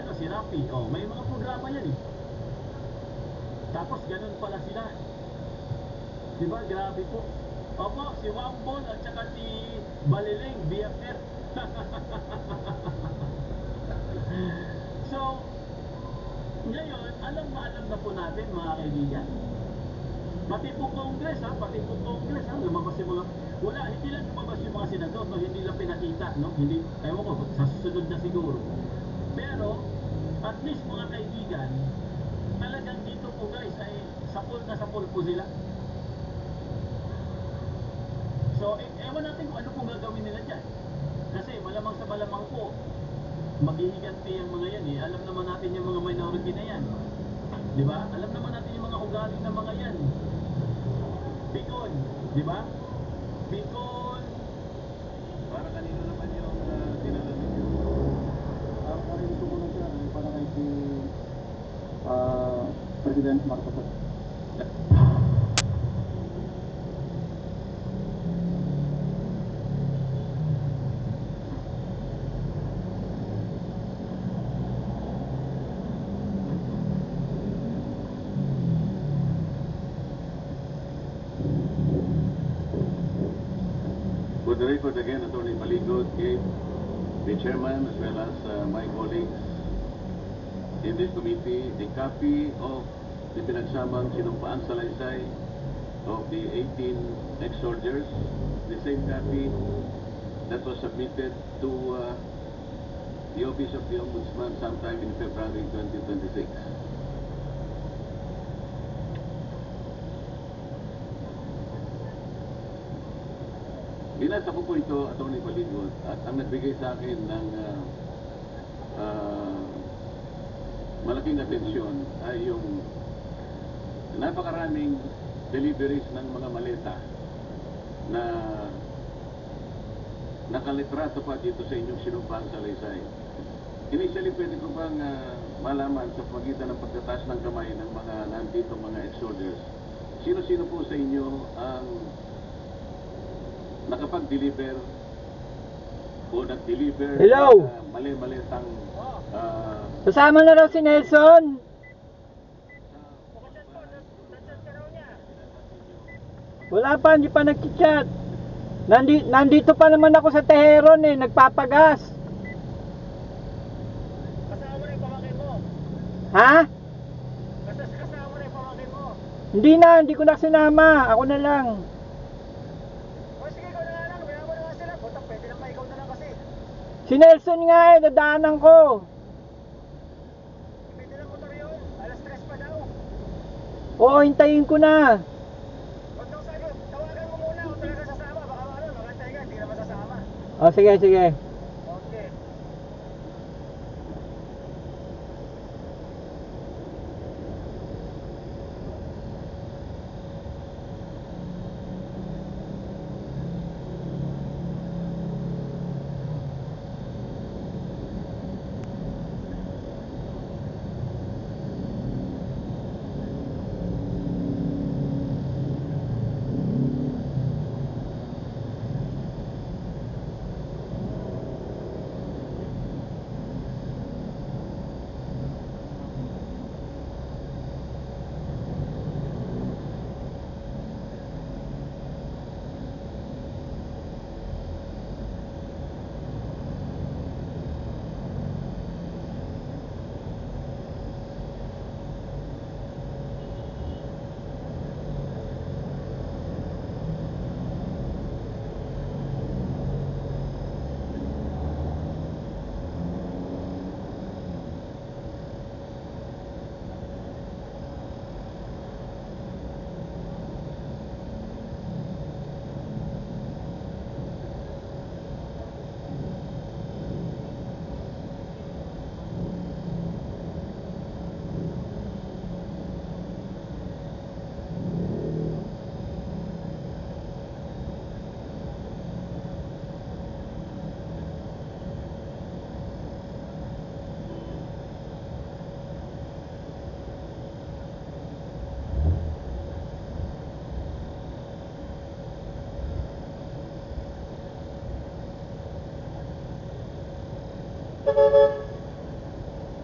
ano, si Rafi. Oh, may mga programa yan eh. Tapos ganun pala sila. Diba? Grabe po. Opo, si Wambon at saka si Baliling, BFF. So, ngayon, alam na po natin mga kaibigan. Pati po Congress ha, lumabas yung mga, wala, hindi lang lumabas yung mga senador, no? Hindi lang pinakita, no? Hindi, ewan ko, sa susunod na siguro. Pero, at least mga kaibigan, talagang dito po guys, ay sapul po sila. So, ewan natin kung ano pong gagawin nila dyan. Kasi malamang sa malamang po, maghihiganti ang mga yan eh. Alam naman natin yung mga minority na yan. Di ba? Alam naman natin yung mga ugali ng mga yan. Bicol, di ba? Bicol. Para kanino naman yung dinala ninyo? Parang tumulong siya, para kay si President Marcos. For the record again, Attorney Maligod gave the chairman as well as my colleagues in this committee a copy of the pinagsamang sinumpaan salaysay of the 18 ex-soldiers, the same copy that was submitted to the Office of the Ombudsman sometime in February 2026. Binasa ko po ito, Atty. Maligod, at ang nagbigay sa akin ng malaking atensyon ay yung napakaraming deliveries ng mga maleta na nakalitrato pa dito sa inyong sinumpang salaysay. Initially, pwede ko bang malaman sa pagitan ng pagtataas ng kamay ng mga nandito mga ex-soldiers, sino-sino po sa inyo ang nakapag-deliver o nag-deliver Hello? mali-malitang Kasama na raw si Nelson. Wala pa, hindi pa nag-chat. Nandito pa naman ako sa Teheron eh, nagpapagas. Kasama mo na yung pamangkin mo. Ha? Kasama mo na yung pamangkin mo. Hindi ko na sinama. Ako na lang. O sige, ikaw na nga lang. Mayroon mo na nga sila. Puta, pwede lang pa ikaw na lang kasi. Si Nelson nga eh, dadaanan ko. Pwede lang motor yun. Alas 3 pa daw. Oo, hintayin ko na. Huwag daw sagot. Tawagan mo muna kung talaga sasama. Baka ano, makantay ka, hindi naman sasama. O, sige, sige. Okay. uh,